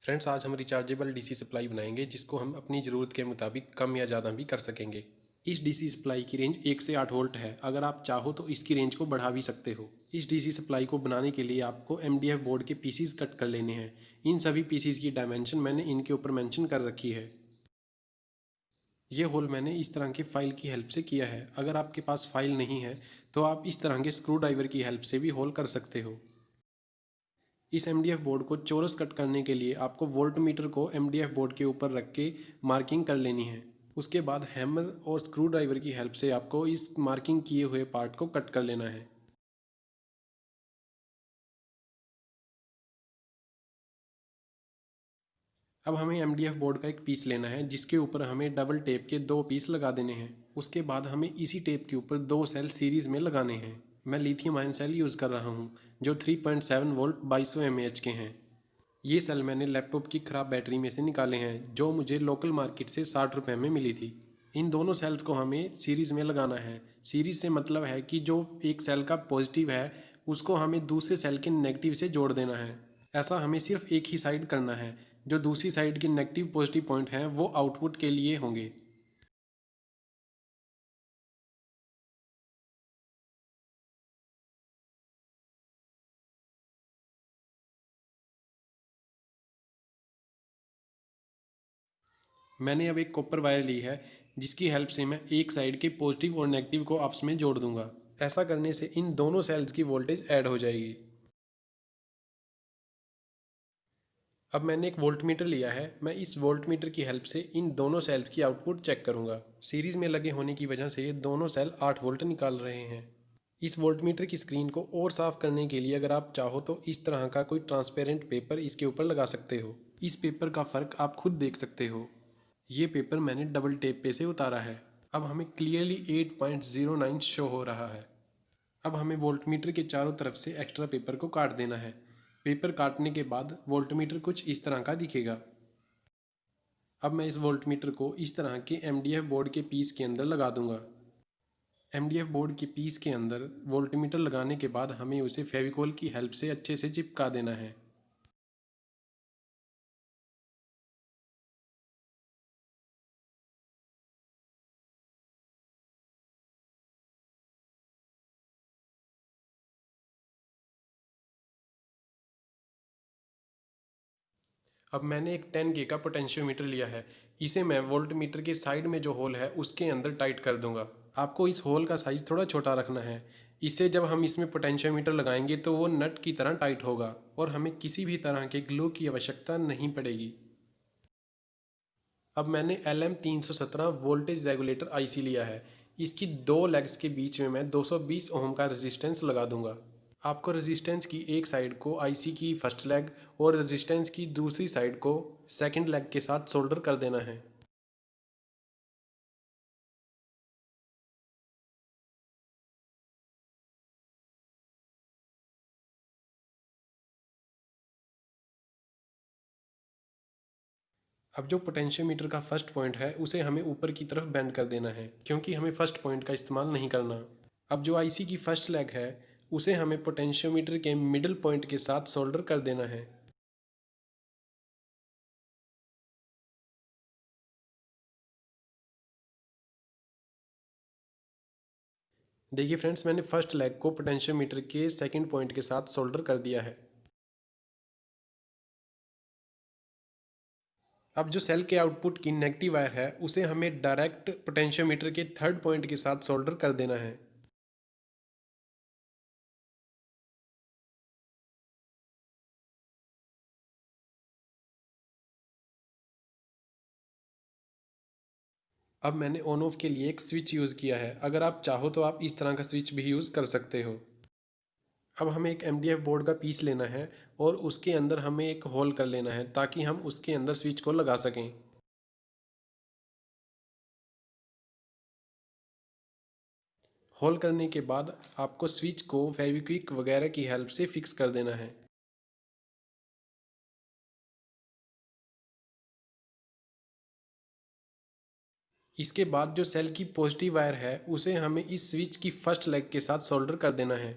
Friends, आज हम rechargeable DC supply बनाएंगे जिसको हम अपनी ज़रूरत के मुताबिक कम या ज़्यादा भी कर सकेंगे। इस डीसी सप्लाई की रेंज 1 से 8 वोल्ट है। अगर आप चाहो तो इसकी रेंज को बढ़ा भी सकते हो। इस डीसी सप्लाई को बनाने के लिए आपको एमडीएफ बोर्ड के पीसीज कट कर लेने हैं। इन सभी पीसीज की डायमेंशन मैंने इनके ऊपर मेंशन कर रखी है। ये होल मैंने इस तरह की फाइल की हेल्प से किया है। अगर आपके पास फाइल नहीं है तो आप इस तरह के स्क्रू ड्राइवर की हेल्प से भी होल कर सकते हो। इस एमडीएफ बोर्ड को चौरस कट करने के लिए आपको वोल्ट मीटर को एमडीएफ बोर्ड के ऊपर रख के मार्किंग कर लेनी है। उसके बाद हैमर और स्क्रू ड्राइवर की हेल्प से आपको इस मार्किंग किए हुए पार्ट को कट कर लेना है। अब हमें एमडीएफ बोर्ड का एक पीस लेना है जिसके ऊपर हमें डबल टेप के 2 पीस लगा देने हैं। उसके बाद हमें इसी टेप के ऊपर 2 सेल सीरीज में लगाने हैं। मैं लिथियम आयन सेल यूज़ कर रहा हूँ जो 3.7 वोल्ट 2200 mAh के हैं। ये सेल मैंने लैपटॉप की ख़राब बैटरी में से निकाले हैं जो मुझे लोकल मार्केट से 60 रुपये में मिली थी। इन दोनों सेल्स को हमें सीरीज़ में लगाना है। सीरीज़ से मतलब है कि जो एक सेल का पॉजिटिव है उसको हमें दूसरे सेल के नेगेटिव से जोड़ देना है। ऐसा हमें सिर्फ एक ही साइड करना है। जो दूसरी साइड के नेगेटिव पॉजिटिव पॉइंट हैं वो आउटपुट के लिए होंगे। मैंने अब एक कॉपर वायर ली है जिसकी हेल्प से मैं एक साइड के पॉजिटिव और नेगेटिव को आपस में जोड़ दूंगा। ऐसा करने से इन दोनों सेल्स की वोल्टेज ऐड हो जाएगी। अब मैंने एक वोल्टमीटर लिया है। मैं इस वोल्टमीटर की हेल्प से इन दोनों सेल्स की आउटपुट चेक करूंगा। सीरीज में लगे होने की वजह से ये दोनों सेल 8 वोल्ट निकाल रहे हैं। इस वोल्टमीटर की स्क्रीन को और साफ करने के लिए अगर आप चाहो तो इस तरह का कोई ट्रांसपेरेंट पेपर इसके ऊपर लगा सकते हो। इस पेपर का फ़र्क आप खुद देख सकते हो। ये पेपर मैंने डबल टेप पे से उतारा है। अब हमें क्लियरली 8.09 शो हो रहा है। अब हमें वोल्टमीटर के चारों तरफ से एक्स्ट्रा पेपर को काट देना है। पेपर काटने के बाद वोल्टमीटर कुछ इस तरह का दिखेगा। अब मैं इस वोल्टमीटर को इस तरह के एमडीएफ बोर्ड के पीस के अंदर लगा दूंगा। एमडीएफ बोर्ड के पीस के अंदर वोल्टमीटर लगाने के बाद हमें उसे फेविकोल की हेल्प से अच्छे से चिपका देना है। अब मैंने एक 10K का पोटेंशियोमीटर लिया है। इसे मैं वोल्टमीटर के साइड में जो होल है उसके अंदर टाइट कर दूंगा। आपको इस होल का साइज थोड़ा छोटा रखना है। इससे जब हम इसमें पोटेंशियोमीटर लगाएंगे तो वो नट की तरह टाइट होगा और हमें किसी भी तरह के ग्लू की आवश्यकता नहीं पड़ेगी। अब मैंने LM317 वोल्टेज रेगुलेटर आईसी लिया है। इसकी दो लेग्स के बीच में मैं 220 ओम का रेजिस्टेंस लगा दूंगा। आपको रेजिस्टेंस की एक साइड को आईसी की फर्स्ट लेग और रेजिस्टेंस की दूसरी साइड को सेकंड लेग के साथ सोल्डर कर देना है। अब जो पोटेंशियोमीटर का फर्स्ट पॉइंट है उसे हमें ऊपर की तरफ बेंड कर देना है क्योंकि हमें फर्स्ट पॉइंट का इस्तेमाल नहीं करना। अब जो आईसी की फर्स्ट लेग है उसे हमें पोटेंशियोमीटर के मिडिल पॉइंट के साथ सोल्डर कर देना है। देखिए फ्रेंड्स, मैंने फर्स्ट लेग को पोटेंशियोमीटर के सेकंड पॉइंट के साथ सोल्डर कर दिया है। अब जो सेल के आउटपुट की नेगेटिव वायर है उसे हमें डायरेक्ट पोटेंशियोमीटर के थर्ड पॉइंट के साथ सोल्डर कर देना है। अब मैंने ऑन ऑफ के लिए एक स्विच यूज़ किया है। अगर आप चाहो तो आप इस तरह का स्विच भी यूज़ कर सकते हो। अब हमें एक एमडीएफ बोर्ड का पीस लेना है और उसके अंदर हमें एक होल कर लेना है ताकि हम उसके अंदर स्विच को लगा सकें। होल करने के बाद आपको स्विच को फेविक्विक वगैरह की हेल्प से फिक्स कर देना है। इसके बाद जो सेल की पॉजिटिव वायर है उसे हमें इस स्विच की फर्स्ट लेग के साथ सोल्डर कर देना है।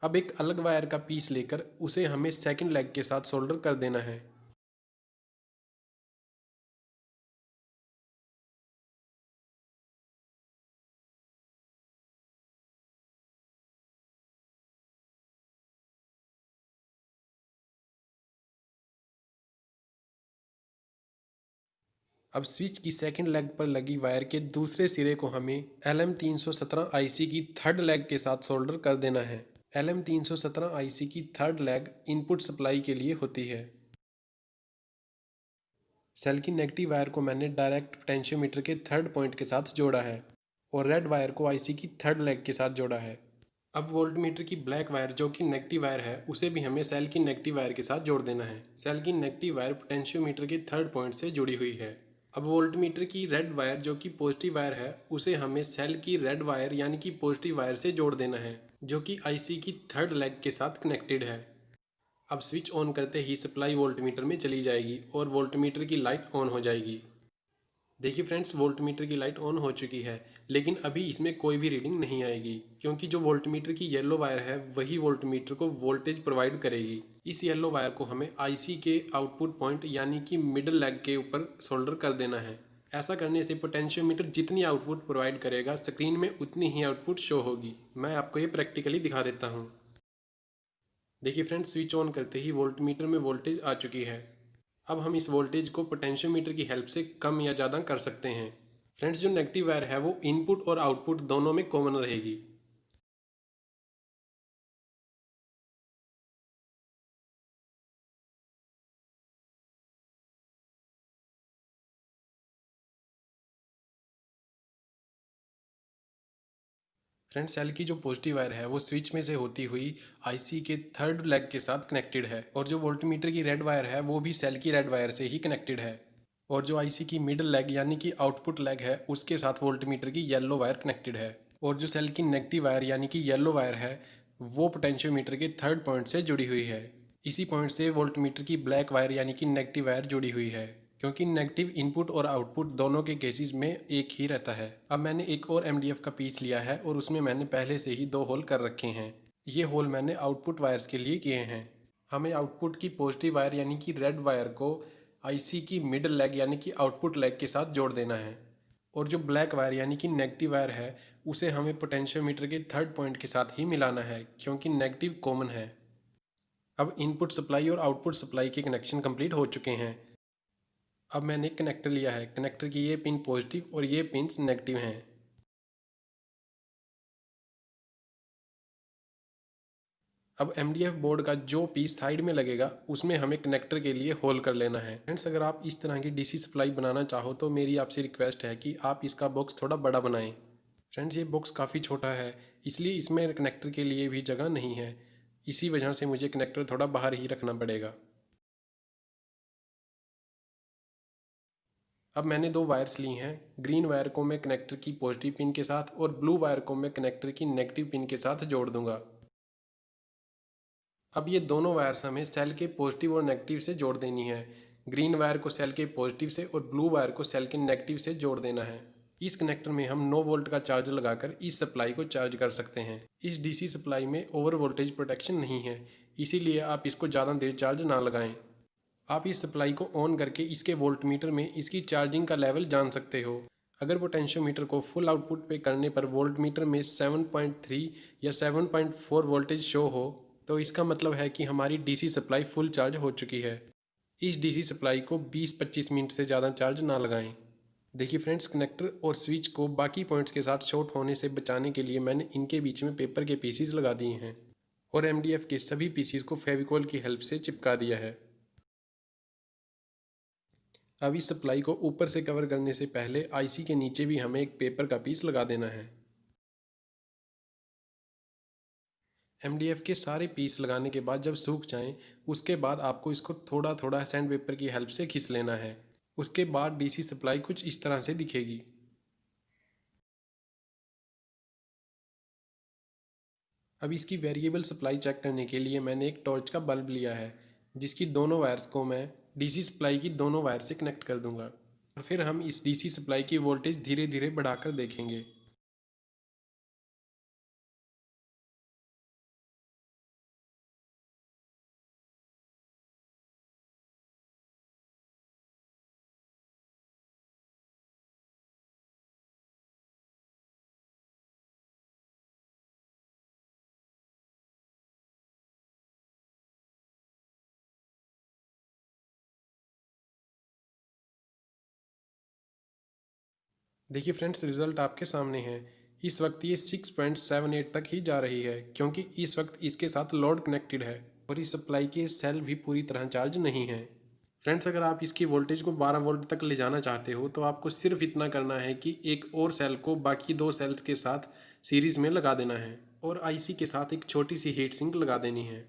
अब एक अलग वायर का पीस लेकर उसे हमें सेकंड लेग के साथ सोल्डर कर देना है। अब स्विच की सेकंड लेग पर लगी वायर के दूसरे सिरे को हमें LM317 IC की थर्ड लेग के साथ सोल्डर कर देना है। LM317 IC की थर्ड लेग इनपुट सप्लाई के लिए होती है। सेल की नेगेटिव वायर को मैंने डायरेक्ट पोटेंशियोमीटर के थर्ड पॉइंट के साथ जोड़ा है और रेड वायर को आईसी की थर्ड लेग के साथ जोड़ा है। अब वोल्टमीटर की ब्लैक वायर जो कि नेगेटिव वायर है उसे भी हमें सेल की नेगेटिव वायर के साथ जोड़ देना है। सेल की नेगेटिव वायर पोटेंशियोमीटर के थर्ड पॉइंट से जुड़ी हुई है। अब वोल्टमीटर की रेड वायर जो कि पॉजिटिव वायर है उसे हमें सेल की रेड वायर यानी कि पॉजिटिव वायर से जोड़ देना है जो कि आईसी की थर्ड लेग के साथ कनेक्टेड है। अब स्विच ऑन करते ही सप्लाई वोल्टमीटर में चली जाएगी और वोल्टमीटर की लाइट ऑन हो जाएगी। देखिए फ्रेंड्स, वोल्टमीटर की लाइट ऑन हो चुकी है, लेकिन अभी इसमें कोई भी रीडिंग नहीं आएगी क्योंकि जो वोल्टमीटर की येलो वायर है वही वोल्टमीटर को वोल्टेज प्रोवाइड करेगी। इस येलो वायर को हमें आईसी के आउटपुट पॉइंट यानी कि मिडल लेग के ऊपर सोल्डर कर देना है। ऐसा करने से पोटेंशियोमीटर जितनी आउटपुट प्रोवाइड करेगा स्क्रीन में उतनी ही आउटपुट शो होगी। मैं आपको ये प्रैक्टिकली दिखा देता हूँ। देखिए फ्रेंड्स, स्विच ऑन करते ही वोल्टमीटर में वोल्टेज आ चुकी है। अब हम इस वोल्टेज को पोटेंशियोमीटर की हेल्प से कम या ज़्यादा कर सकते हैं। फ्रेंड्स, जो नेगेटिव वायर है वो इनपुट और आउटपुट दोनों में कॉमन रहेगी। फ्रेंड्स, सेल की जो पॉजिटिव वायर है वो स्विच में से होती हुई आईसी के थर्ड लेग के साथ कनेक्टेड है और जो वोल्टमीटर की रेड वायर है वो भी सेल की रेड वायर से ही कनेक्टेड है और जो आईसी की मिडल लेग यानी कि आउटपुट लेग है उसके साथ वोल्टमीटर की येलो वायर कनेक्टेड है और जो सेल की नेगेटिव वायर यानी कि येलो वायर है वो पोटेंशियोमीटर के थर्ड पॉइंट से जुड़ी हुई है। इसी पॉइंट से वोल्टमीटर की ब्लैक वायर यानी कि नेगेटिव वायर जुड़ी हुई है क्योंकि नेगेटिव इनपुट और आउटपुट दोनों के केसेस में एक ही रहता है। अब मैंने एक और एमडीएफ का पीस लिया है और उसमें मैंने पहले से ही 2 होल कर रखे हैं। ये होल मैंने आउटपुट वायर्स के लिए किए हैं। हमें आउटपुट की पॉजिटिव वायर यानी कि रेड वायर को आईसी की मिडल लेग यानी कि आउटपुट लेग के साथ जोड़ देना है और जो ब्लैक वायर यानी कि नेगेटिव वायर है उसे हमें पोटेंशियोमीटर के थर्ड पॉइंट के साथ ही मिलाना है क्योंकि नेगेटिव कॉमन है। अब इनपुट सप्लाई और आउटपुट सप्लाई के कनेक्शन कंप्लीट हो चुके हैं। अब मैंने एक कनेक्टर लिया है। कनेक्टर की ये पिन पॉजिटिव और ये पिन्स नेगेटिव हैं। अब एमडीएफ बोर्ड का जो पीस साइड में लगेगा उसमें हमें कनेक्टर के लिए होल कर लेना है। फ्रेंड्स, अगर आप इस तरह की डीसी सप्लाई बनाना चाहो तो मेरी आपसे रिक्वेस्ट है कि आप इसका बॉक्स थोड़ा बड़ा बनाएं। फ्रेंड्स, ये बॉक्स काफ़ी छोटा है इसलिए इसमें कनेक्टर के लिए भी जगह नहीं है। इसी वजह से मुझे कनेक्टर थोड़ा बाहर ही रखना पड़ेगा। अब मैंने 2 वायर्स ली हैं। ग्रीन वायर को मैं कनेक्टर की पॉजिटिव पिन के साथ और ब्लू वायर को मैं कनेक्टर की नेगेटिव पिन के साथ जोड़ दूंगा। अब ये दोनों वायर्स हमें सेल के पॉजिटिव और नेगेटिव से जोड़ देनी है। ग्रीन वायर को सेल के पॉजिटिव से और ब्लू वायर को सेल के नेगेटिव से जोड़ देना है। इस कनेक्टर में हम 9 वोल्ट का चार्जर लगाकर इस सप्लाई को चार्ज कर सकते हैं। इस डीसी सप्लाई में ओवर वोल्टेज प्रोटेक्शन नहीं है, इसीलिए आप इसको ज़्यादा देर चार्ज ना लगाएं। आप इस सप्लाई को ऑन करके इसके वोल्टमीटर में इसकी चार्जिंग का लेवल जान सकते हो। अगर पोटेंशियोमीटर को फुल आउटपुट पे करने पर वोल्टमीटर में 7.3 या 7.4 वोल्टेज शो हो तो इसका मतलब है कि हमारी डीसी सप्लाई फुल चार्ज हो चुकी है। इस डीसी सप्लाई को 20-25 मिनट से ज़्यादा चार्ज ना लगाएं। देखिए फ्रेंड्स, कनेक्टर और स्विच को बाकी पॉइंट्स के साथ शॉर्ट होने से बचाने के लिए मैंने इनके बीच में पेपर के पीसीज लगा दिए हैं और एमडीएफ के सभी पीसीज को फेविकॉल की हेल्प से चिपका दिया है। अब इस सप्लाई को ऊपर से कवर करने से पहले आईसी के नीचे भी हमें एक पेपर का पीस लगा देना है। एमडीएफ के सारे पीस लगाने के बाद जब सूख जाएं, उसके बाद आपको इसको थोड़ा थोड़ा सैंड पेपर की हेल्प से खींच लेना है। उसके बाद डीसी सप्लाई कुछ इस तरह से दिखेगी। अब इसकी वेरिएबल सप्लाई चेक करने के लिए मैंने एक टॉर्च का बल्ब लिया है जिसकी दोनों वायर्स को मैं डीसी सप्लाई की दोनों वायर से कनेक्ट कर दूंगा और फिर हम इस डीसी सप्लाई की वोल्टेज धीरे धीरे बढ़ाकर देखेंगे। देखिए फ्रेंड्स, रिजल्ट आपके सामने है। इस वक्त ये 6.78 तक ही जा रही है, क्योंकि इस वक्त इसके साथ लोड कनेक्टेड है और इस सप्लाई के सेल भी पूरी तरह चार्ज नहीं है। फ्रेंड्स, अगर आप इसकी वोल्टेज को 12 वोल्ट तक ले जाना चाहते हो तो आपको सिर्फ इतना करना है कि एक और सेल को बाकी दो सेल्स के साथ सीरीज में लगा देना है और आईसी के साथ एक छोटी सी हीट सिंक लगा देनी है।